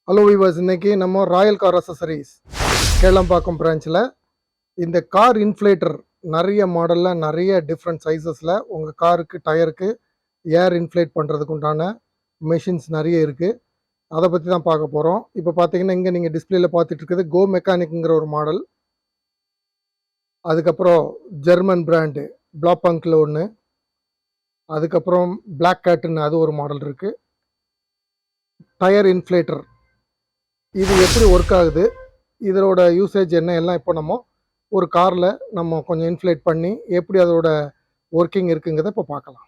Hello viewers, இன்னைக்கு நம்ம Royal car அசசரிஸ் Kelambakkam பிரான்ச்சில் இந்த கார் இன்ஃப்ளேட்டர் நிறைய மாடலில் நிறைய டிஃப்ரெண்ட் சைஸஸில் உங்கள் காருக்கு டயருக்கு ஏர் இன்ஃப்ளேட் பண்ணுறதுக்கு உண்டான மெஷின்ஸ் நிறைய இருக்குது. அதை பற்றி தான் பார்க்க போகிறோம். இப்போ பார்த்தீங்கன்னா இங்கே நீங்கள் டிஸ்பிளேல பார்த்துட்டு இருக்குது கோ மெக்கானிக்குங்கிற ஒரு மாடல். அதுக்கப்புறம் ஜெர்மன் பிராண்டு பிளாப்பங்கில் ஒன்று, அதுக்கப்புறம் பிளாக் கேட்டுன்னு அது ஒரு மாடல் இருக்குது. டயர் இன்ஃப்ளேட்டர் இது எப்படி ஒர்க் ஆகுது, இதோட யூசேஜ் என்ன எல்லாம் இப்போ நம்ம ஒரு காரில் நம்ம கொஞ்சம் இன்ஃப்ளேட் பண்ணி எப்படி அதோட ஒர்க்கிங் இருக்குங்கிறத இப்போ பார்க்கலாம்.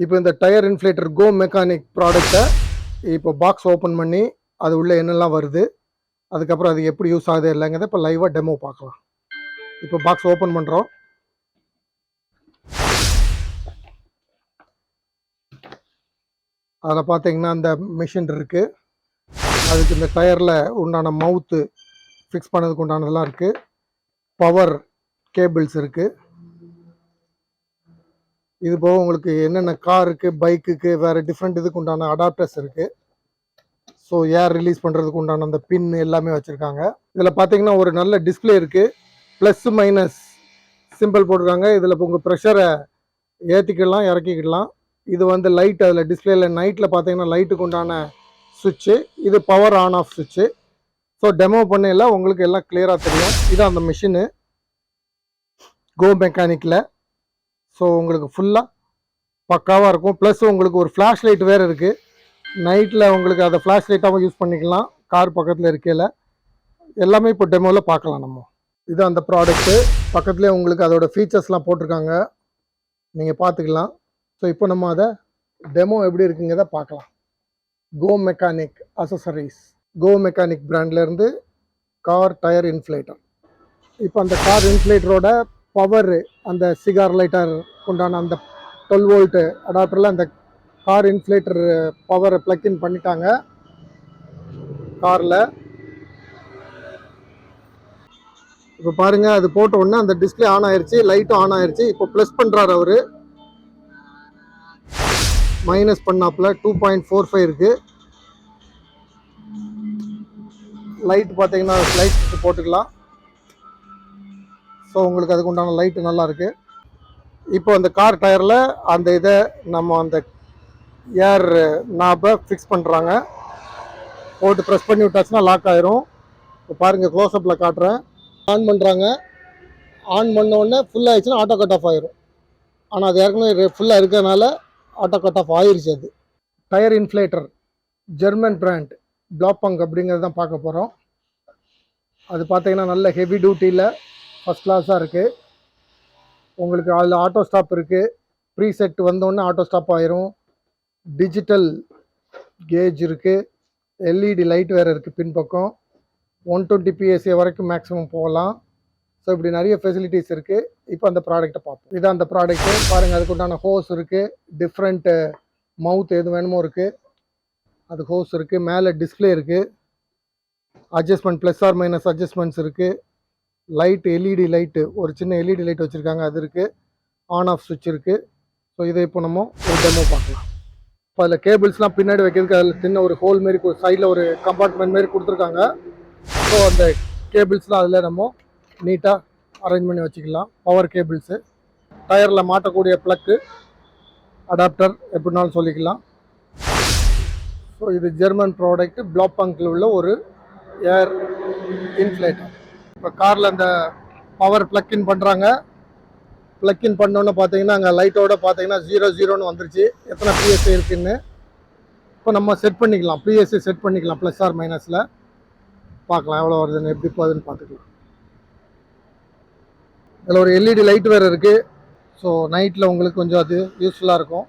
இப்போ இந்த டயர் இன்ஃப்ளேட்டர் கோ மெக்கானிக் ப்ராடக்டை இப்போ பாக்ஸ் ஓப்பன் பண்ணி அது உள்ளே என்னெல்லாம் வருது, அதுக்கப்புறம் அது எப்படி யூஸ் ஆகுது இல்லைங்கிறத இப்போ லைவாக டெமோ பார்க்கலாம். இப்போ பாக்ஸ் ஓப்பன் பண்ணுறோம். அதில் பார்த்தீங்கன்னா அந்த மிஷின் இருக்குது. அதுக்கு இந்த டயரில் உண்டான மவுத்து ஃபிக்ஸ் பண்ணதுக்கு உண்டானதெல்லாம் இருக்குது. பவர் கேபிள்ஸ் இருக்குது. இது போக உங்களுக்கு என்னென்ன காருக்கு பைக்குக்கு வேறு டிஃப்ரெண்ட் இதுக்கு உண்டான அடாப்டர்ஸ் இருக்குது. ஸோ ஏர் ரிலீஸ் பண்ணுறதுக்கு உண்டான அந்த பின் எல்லாமே வச்சுருக்காங்க. இதில் பார்த்தீங்கன்னா ஒரு நல்ல டிஸ்பிளே இருக்குது. ப்ளஸ் மைனஸ் சிம்பிள் போட்டிருக்காங்க. இதில் இப்போ உங்கள் ப்ரெஷரை ஏற்றிக்கிடலாம் இறக்கிக்கிடலாம். இது வந்து லைட், அதில் டிஸ்பிளேல நைட்டில் பார்த்தீங்கன்னா லைட்டுக்கு உண்டான சுவிட்சு, இது பவர் ஆன் ஆஃப் சுவிட்சு. ஸோ டெமோ பண்ணையில் உங்களுக்கு எல்லாம் கிளியராக தெரியும். இது அந்த மிஷினு கோ மெக்கானிக்கில். ஸோ உங்களுக்கு ஃபுல்லாக பக்காவாக இருக்கும். ப்ளஸ் உங்களுக்கு ஒரு ஃப்ளாஷ் லைட் வேறு இருக்குது. நைட்டில் உங்களுக்கு அதை ஃப்ளாஷ் லைட்டாகவும் யூஸ் பண்ணிக்கலாம் கார் பக்கத்தில் இருக்கையில். எல்லாமே இப்போ டெமோவில் பார்க்கலாம் நம்ம. இது அந்த ப்ராடக்ட்டு பக்கத்துலேயே உங்களுக்கு அதோடய ஃபீச்சர்ஸ்லாம் போட்டிருக்காங்க, நீங்கள் பார்த்துக்கலாம். ஸோ இப்போ நம்ம அதை டெமோ எப்படி இருக்குங்கிறத பார்க்கலாம். கோ மெக்கானிக் அசசரிஸ், கோ மெக்கானிக் பிராண்ட்லேருந்து கார் டயர் இன்ஃப்ளேட்டர். இப்போ அந்த கார் இன்ஃப்ளேட்டரோட பவர், அந்த சிகார் லைட்டர் உண்டான அந்த 12 வோல்ட்டு அடாப்டரில் அந்த கார் இன்ஃப்ளேட்டர் பவரை ப்ளக்இன் பண்ணிட்டாங்க காரில். இப்போ பாருங்கள், அது போட்ட உடனே அந்த டிஸ்பிளே ஆன் ஆயிடுச்சு, லைட்டும் ஆன் ஆயிடுச்சு. இப்போ ப்ளஸ் பண்ணுறாரு அவர், மைனஸ் பண்ணாப்புல 2.45 இருக்குது. லைட் பார்த்தீங்கன்னா லைட் போட்டுக்கலாம். ஸோ உங்களுக்கு அதுக்கு உண்டான லைட்டு நல்லா இருக்குது. இப்போ அந்த கார் டயரில் அந்த இதை நம்ம அந்த ஏர் நாபை ஃபிக்ஸ் பண்ணுறாங்க. போட்டு ப்ரெஸ் பண்ணி விட்டாச்சுன்னா லாக் ஆயிரும். இப்போ பாருங்கள், க்ளோஸ்அப்பில் காட்டுறேன். ஆன் பண்ணுறாங்க. ஆன் பண்ணோடனே ஃபுல் ஆகிடுச்சுன்னா ஆட்டோ கட் ஆஃப் ஆயிரும். ஆனால் அது ஏற்கனவே ஃபுல்லாக இருக்கிறதுனால ஆட்டோ கட் ஆஃப் ஆயிடுச்சு. அது டயர் இன்ஃப்ளேட்டர் ஜெர்மன் பிராண்ட் பிளாப்பங் அப்படிங்கிறது தான் பார்க்க போகிறோம். அது பார்த்தீங்கன்னா நல்ல ஹெவி டியூட்டியில் ஃபஸ்ட் கிளாஸாக இருக்குது. உங்களுக்கு அதில் ஆட்டோ ஸ்டாப் இருக்குது. ப்ரீசெட் வந்தோடனே ஆட்டோ ஸ்டாப் ஆயிரும். டிஜிட்டல் கேஜ் இருக்குது. எல்இடி லைட் வேறு இருக்குது பின்பக்கம். 120 PSA வரைக்கும் மேக்ஸிமம் போகலாம். ஸோ இப்படி நிறைய ஃபெசிலிட்டிஸ் இருக்குது. இப்போ அந்த ப்ராடக்ட்டை பார்ப்போம். இதான் அந்த ப்ராடக்ட்டு. பாருங்கள், அதுக்கு உண்டான ஹோஸ் இருக்குது. டிஃப்ரெண்ட்டு மவுத் எது வேணுமோ இருக்குது, அது ஹோஸ் இருக்குது. மேலே டிஸ்பிளே இருக்குது. Adjustment plus or minus adjustments இருக்குது. லைட், எல்இடி லைட்டு, ஒரு சின்ன எல்இடி லைட் வச்சுருக்காங்க, அது இருக்குது. ஆன் ஆஃப் சுவிட்ச் இருக்குது. ஸோ இதை இப்போ நம்ம ஒரு டெமோ பார்க்கலாம். இப்போ அதில் கேபிள்ஸ்லாம் பின்னாடி வைக்கிறதுக்கு அதில் சின்ன ஒரு ஹோல் மாரி சைடில் ஒரு கம்பார்ட்மெண்ட் மாரி கொடுத்துருக்காங்க. ஸோ அந்த கேபிள்ஸ்லாம் அதில் நம்ம நீட்டாக அரேஞ்ச் பண்ணி வச்சுக்கலாம். பவர் கேபிள்ஸு, டயரில் மாட்டக்கூடிய ப்ளக்கு, அடாப்டர் எப்படினாலும் சொல்லிக்கலாம். ஸோ இது ஜெர்மன் ப்ராடக்ட் பிளாப்பங்கில் உள்ள ஒரு ஏர் இன்ஃப்ளேட்டர். இப்போ காரில் அந்த பவர் ப்ளக்இன் பண்ணுறாங்க. ப்ளக்இன் பண்ணோன்னு பார்த்தீங்கன்னா அங்கே லைட்டோடு பார்த்தீங்கன்னா 00ன்னு வந்துருச்சு, எத்தனை PSA இருக்குதுன்னு. இப்போ நம்ம செட் பண்ணிக்கலாம், PSA செட் பண்ணிக்கலாம். ப்ளஸ் ஆர் மைனஸில் பார்க்கலாம் எவ்வளோ வருதுன்னு, எப்படி போகுதுன்னு பார்த்துக்கலாம். இதில் ஒரு எல்இடி லைட் வேறு இருக்குது. ஸோ நைட்டில் உங்களுக்கு கொஞ்சம் அது யூஸ்ஃபுல்லாக இருக்கும்.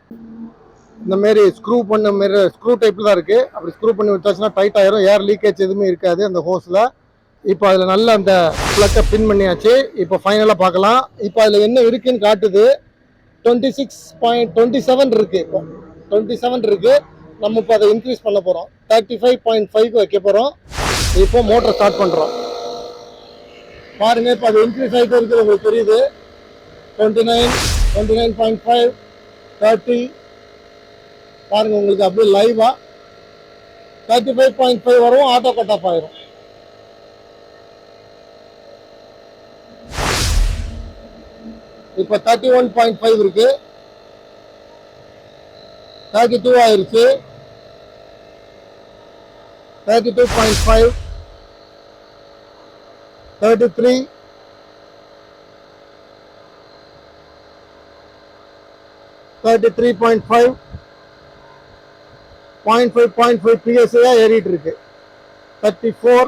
இந்தமாரி ஸ்க்ரூ பண்ண மாரி ஸ்க்ரூ டைப்பில் தான் இருக்குது. அப்படி ஸ்க்ரூ பண்ணி விட்டாச்சுன்னா டைட் ஆயிரும். ஏர் லீக்கேஜ் எதுவுமே இருக்காது அந்த ஹோஸில். இப்போ அதில் நல்ல அந்த ப்ளக்கை பின் பண்ணியாச்சு. இப்போ ஃபைனலாக பார்க்கலாம். இப்போ அதில் என்ன இருக்குன்னு காட்டுது. 26.27 இருக்கு. இப்போ 27 இருக்கு. நம்ம இப்போ அதை இன்க்ரீஸ் பண்ண போகிறோம். 35.5 வைக்க போகிறோம். இப்போ மோட்டர் ஸ்டார்ட் பண்ணுறோம். பாருங்க, இப்போ அது இன்க்ரீஸ் ஆகிட்டே இருக்குது. உங்களுக்கு தெரியுது. 29, 29.5, 30. பாருங்க, உங்களுக்கு அப்படியே லைவா 35.5 வரும். ஆட்டோ கட் ஆஃப் ஆயிரும். இப்போ 31.5 இருக்கு. 32 ஆயிருச்சு. 32.5, 33, 33.5, 0.5 PSI ஏறிட்டு இருக்கு. 34,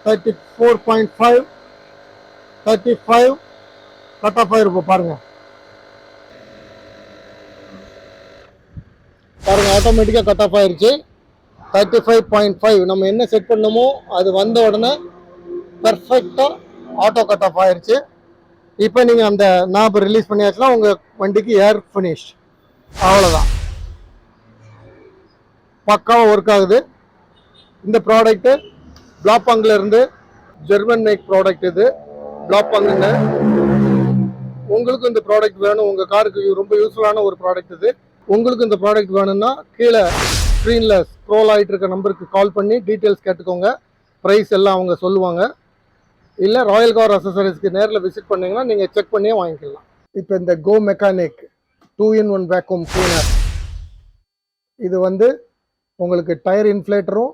34.5, 35 கட் ஆஃப் ஆயிருப்போம். பாருங்க ஆட்டோமேட்டிக்காக கட் ஆஃப் ஆயிருச்சு. 35.5 நம்ம என்ன செட் பண்ணணுமோ அது வந்த உடனே பெர்ஃபெக்டாக ஆட்டோ கட் ஆஃப் ஆயிருச்சு. இப்போ நீங்கள் அந்த நாப் ரிலீஸ் பண்ணியாச்சுன்னா உங்கள் வண்டிக்கு ஏர் ஃபினிஷ். அவ்வளோதான், பக்காவாக ஒர்க் ஆகுது. இந்த ப்ராடக்ட்டு பிளாப்பாங்கில் இருந்து ஜெர்மன் மேக் ப்ராடக்ட். இது பிளாப்பாங்குன்னு. உங்களுக்கு இந்த ப்ராடக்ட் வேணும், உங்கள் காருக்கு ரொம்ப யூஸ்ஃபுல்லான ஒரு ப்ராடக்ட் இது. உங்களுக்கு இந்த ப்ராடக்ட் வேணும்னா கீழே ஸ்க்ரீனில் ஸ்க்ரோல் ஆகிட்டு இருக்க நம்பருக்கு கால் பண்ணி டீட்டெயில்ஸ் கேட்டுக்கோங்க. ப்ரைஸ் எல்லாம் அவங்க சொல்லுவாங்க. இல்லை ராயல் கார் அசசரிஸ்க்கு நேரில் விசிட் பண்ணிங்கன்னா நீங்கள் செக் பண்ணியே வாங்கிக்கலாம். இப்போ இந்த கோ மெக்கானிக் 2-in-1 வேக்யூம் கிளீனர், இது வந்து உங்களுக்கு டயர் இன்ஃப்ளேட்டரும்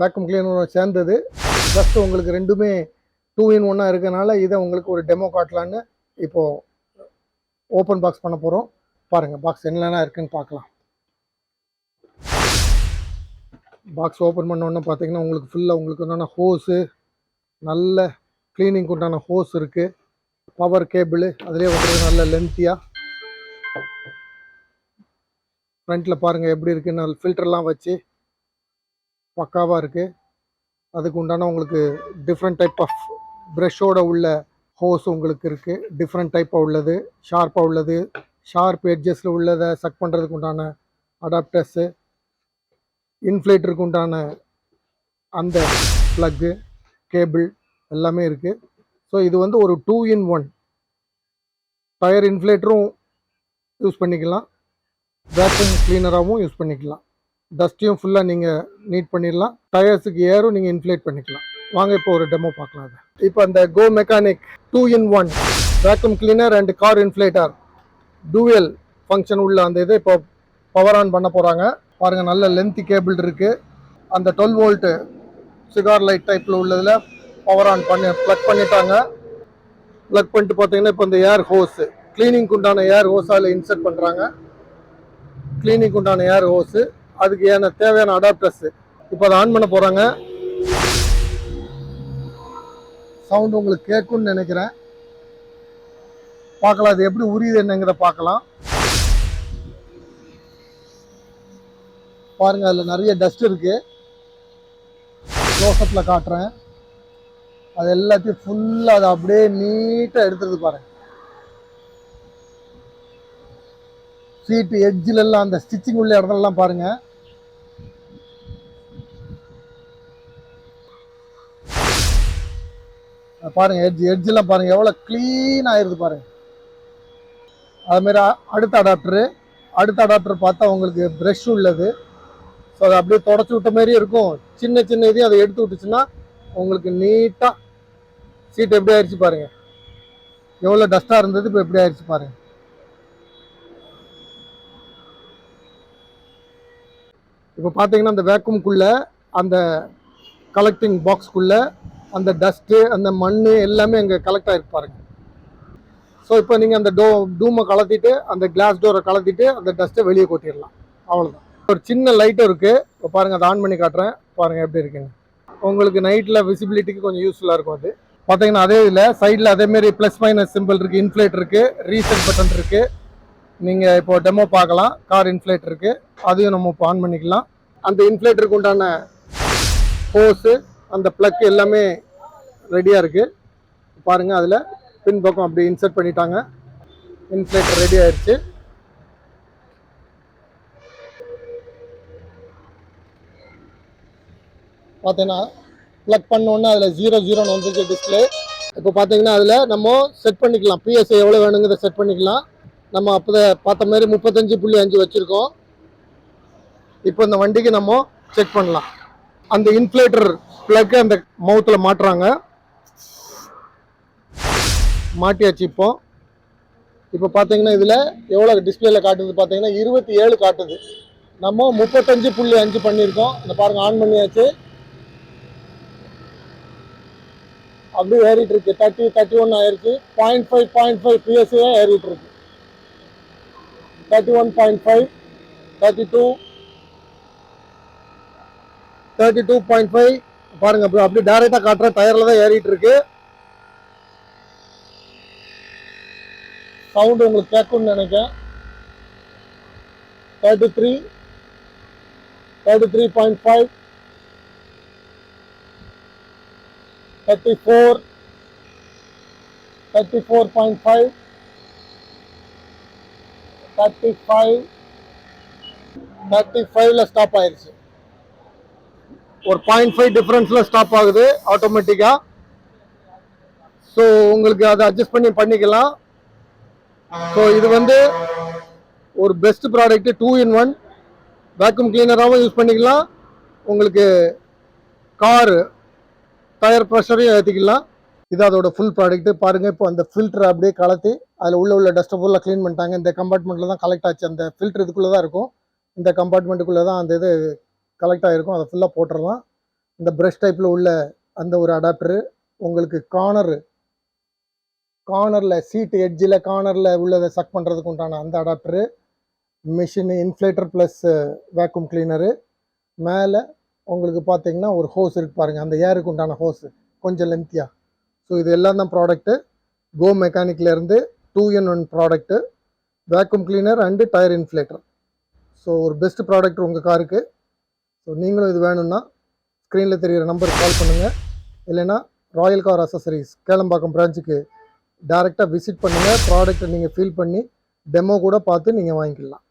வேக்யூம் கிளீனரும் சேர்ந்தது. ஜஸ்ட் உங்களுக்கு ரெண்டுமே 2-in-1 இருக்கனால இதை உங்களுக்கு ஒரு டெமோ காட்டலான்னு இப்போது ஓப்பன் பாக்ஸ் பண்ண போகிறோம். பாருங்கள் பாக்ஸ் என்னென்ன இருக்குன்னு பார்க்கலாம். பாக்ஸ் ஓப்பன் பண்ணோன்னு பார்த்தீங்கன்னா உங்களுக்கு ஃபுல்லாக உங்களுக்கு என்னென்ன ஹோஸு, நல்ல க்ளீனிங் உண்டான ஹோஸ் இருக்குது. பவர் கேபிள் அதிலே வந்து நல்ல லென்த்தியாக. ஃப்ரண்ட்டில் பாருங்கள் எப்படி இருக்குன்னு, நல்ல ஃபில்டர்லாம் வச்சு பக்காவாக இருக்குது. அதுக்கு உண்டான உங்களுக்கு டிஃப்ரெண்ட் டைப் ஆஃப் ப்ரெஷ்ஷோட உள்ள ஹோஸ் உங்களுக்கு இருக்குது. டிஃப்ரெண்ட் டைப்பாக உள்ளது, ஷார்ப்பாக உள்ளது, ஷார்ப் எட்ஜஸில் உள்ளதை சக் பண்ணுறதுக்கு உண்டான அடாப்டர்ஸு, இன்ஃப்ளேட்டருக்கு உண்டான அந்த ப்ளக்கு, கேபிள் எல்லாமே இருக்குது. ஸோ இது வந்து ஒரு 2-in-1. டயர் இன்ஃப்ளேட்டரும் யூஸ் பண்ணிக்கலாம், வேக்யூம் கிளீனராகவும் யூஸ் பண்ணிக்கலாம். டஸ்ட்டையும் ஃபுல்லாக நீங்கள் நீட் பண்ணிடலாம். டயர்ஸுக்கு ஏரும் நீங்கள் இன்ஃப்ளேட் பண்ணிக்கலாம். வாங்க இப்போ ஒரு டெமோ பார்க்கலாம். அது இப்போ அந்த Go Mechanic 2-in-1 vacuum cleaner and car inflator dual function உள்ள அந்த இதை இப்போ பவர் ஆன் பண்ண போகிறாங்க. பாருங்கள், நல்ல லென்த்தி கேபிள் இருக்குது. அந்த 12 வோல்ட்டு சிகார் லைட் டைப்பில் உள்ளதில் பவர் ஆன் பண்ணி ப்ளக் பண்ணிட்டாங்க. ப்ளக் பண்ணிட்டு பார்த்தீங்கன்னா இப்போ இந்த ஏர் ஹோஸு, க்ளீனிங் உண்டான ஏர் ஹோஸ் அதில் இன்சர்ட் பண்ணுறாங்க. க்ளீனிங் உண்டான ஏர் ஹோஸு, அதுக்கு ஏன தேவையான அடாப்டர்ஸு இப்போ அதை ஆன் பண்ண போகிறாங்க. சவுண்ட் உங்களுக்கு கேட்கும்னு நினைக்கிறேன். பார்க்கலாம் அது எப்படி உரியுது என்னங்கிறத பார்க்கலாம். பாருங்கள், அதில் நிறைய டஸ்ட் இருக்குது. க்ளோஸ்அப்பில் காட்டுறேன். அது எல்லாத்தையும் ஃபுல்லாக அதை அப்படியே நீட்டாக எடுத்துருது பாருங்கள். சீட்டு எட்ஜிலெல்லாம் அந்த ஸ்டிச்சிங் உள்ள இடத்துலலாம் பாருங்கள். பாருங்கள், எட்ஜெல்லாம் பாருங்கள் எவ்வளோ க்ளீன் ஆயிடுது பாருங்கள். அதுமாரி அடுத்த அடாப்டர் பார்த்தா உங்களுக்கு ப்ரெஷ் உள்ளது. ஸோ அதை அப்படியே தொடச்சி விட்ட மாதிரி இருக்கும். சின்ன சின்ன இதையும் அதை எடுத்து விட்டுச்சுன்னா உங்களுக்கு நீட்டாக சீட் எப்படி ஆயிடுச்சு பாருங்கள். எவ்வளோ டஸ்ட்டாக இருந்தது இப்போ எப்படி ஆயிடுச்சு பாருங்கள். இப்போ பார்த்தீங்கன்னா அந்த வேக்யூம்குள்ளே, அந்த கலெக்டிங் பாக்ஸ்க்குள்ளே அந்த டஸ்ட்டு, அந்த மண் எல்லாமே அங்கே கலெக்ட் ஆகிருக்கு பாருங்கள். ஸோ இப்போ நீங்கள் அந்த டூமை கலத்திட்டு, அந்த கிளாஸ் டோரை கலத்திட்டு அந்த டஸ்ட்டை வெளியே கொட்டிடலாம். அவ்வளோதான். ஒரு சின்ன லைட்டும் இருக்குது. இப்போ பாருங்கள், அதை ஆன் பண்ணி காட்டுறேன். பாருங்கள் எப்படி இருக்குங்க. உங்களுக்கு நைட்டில் விசிபிலிட்டிக்கு கொஞ்சம் யூஸ்ஃபுல்லாக இருக்கும். அது பார்த்தீங்கன்னா அதே இதில் சைடில் அதேமாரி ப்ளஸ் மைனஸ் சிம்பிள் இருக்குது, இன்ஃப்ளேட் இருக்குது, ரீசெட் பட்டன் இருக்குது. நீங்கள் இப்போ டெமோ பார்க்கலாம். கார் இன்ஃப்ளேட் இருக்குது, அதையும் நம்ம இப்போ ஆன் பண்ணிக்கலாம். அந்த இன்ஃப்ளேட்டருக்கு உண்டான ஹோஸு, அந்த ப்ளக் எல்லாமே ரெடியாக இருக்குது. பாருங்கள், அதில் பின் பக்கம் அப்படி இன்சர்ட் பண்ணிட்டாங்க. இன்ஃப்ளேட்டர் ரெடி ஆயிடுச்சு. பார்த்தீங்கன்னா ப்ளக் பண்ணோன்னே அதில் 00 வந்துச்சு டிஸ்பிளே. இப்போ பார்த்தீங்கன்னா அதில் நம்ம செட் பண்ணிக்கலாம், பிஎஸ்ஐ எவ்வளோ வேணுங்கிறத செட் பண்ணிக்கலாம். நம்ம அப்போ பார்த்த மாதிரி 35.5 வச்சுருக்கோம். இப்போ இந்த வண்டிக்கு நம்ம செக் பண்ணலாம். அந்த இன்ஃப்ளேட்டர் ப்ளக் அந்த மவுத்தில் மாட்டுறாங்க. மாட்டியாச்சு. இப்போ பார்த்தீங்கன்னா இதில் எவ்வளோ டிஸ்பிளேல காட்டுது பார்த்தீங்கன்னா 27 காட்டுது. நம்ம 35.5 பண்ணியிருக்கோம். இந்த பாருங்கள், ஆன் பண்ணியாச்சு. அப்படியே ஏறிட்டு இருக்கு. 31 ஆயிடுச்சு. 0.5 பிஎஸ்ஏ ஏறிட்டு இருக்கு. 31.5, 32, 32.5 பாருங்க. அப்படி டைரக்டா காட்டுற டயர்ல தான் ஏறிட்டு இருக்கு. சவுண்ட் உங்களுக்கு கேட்கும்னு நினைக்கிறேன். 33, 33.5, 34, 34.5, 35, 35ல ஸ்டாப் ஆயிடுச்சு. ஒரு 0.5 டிஃபரன்ஸ்ல ஸ்டாப் ஆகுது ஆட்டோமேட்டிக்கா. ஸோ உங்களுக்கு அதை அட்ஜஸ்ட் பண்ணிக்கலாம். ஸோ இது ஒரு பெஸ்ட் ப்ராடக்ட். 2-in-1 வேக்யூம் கிளீனராகவும் யூஸ் பண்ணிக்கலாம். உங்களுக்கு கார் டயர் ப்ரெஷரையும் ஏற்றிக்கலாம். இது அதோட ஃபுல் ப்ராடக்ட். பாருங்கள், இப்போ அந்த ஃபில்டர் அப்படியே கலத்தி அதில் உள்ள டஸ்ட்டை ஃபுல்லாக க்ளீன் பண்ணிட்டாங்க. இந்த கம்பார்ட்மெண்ட்டில் தான் கலெக்ட் ஆச்சு. அந்த ஃபில்டர் இதுக்குள்ளே தான் இருக்கும். இந்த கம்பார்ட்மெண்ட்டுக்குள்ளே தான் அந்த இது கலெக்ட் ஆகிருக்கும். அதை ஃபுல்லாக போட்டுடலாம். இந்த ப்ரஷ் டைப்பில் உள்ள அந்த ஒரு அடாப்டரு, உங்களுக்கு கார்னரில் சீட்டு எட்ஜில் கார்னரில் உள்ளதை சக் பண்ணுறதுக்கு உண்டான அந்த adapter, machine, inflator plus vacuum cleaner. மேலே உங்களுக்கு பார்த்தீங்கன்னா ஒரு ஹோஸ் இருக்குது பாருங்கள், அந்த ஏருக்கு உண்டான ஹோஸு கொஞ்சம் லென்த்தியாக. ஸோ இது எல்லாம் தான் ப்ராடக்ட்டு. கோ மெக்கானிக்லேருந்து 2-in-1 product, vacuum cleaner and tyre inflator. So ஒரு பெஸ்ட் ப்ராடக்ட் உங்கள் காருக்கு. ஸோ நீங்களும் இது வேணும்னா ஸ்க்ரீனில் தெரிகிற நம்பருக்கு கால் பண்ணுங்கள். இல்லைன்னா ராயல் கார் அசசரிஸ் கேளம்பாக்கம் பிரான்ச்சுக்கு டைரெக்டாக விசிட் பண்ணுங்கள். ப்ராடக்ட்டை நீங்கள் ஃபீல் பண்ணி டெமோ கூட பார்த்து நீங்கள் வாங்கிக்கலாம்.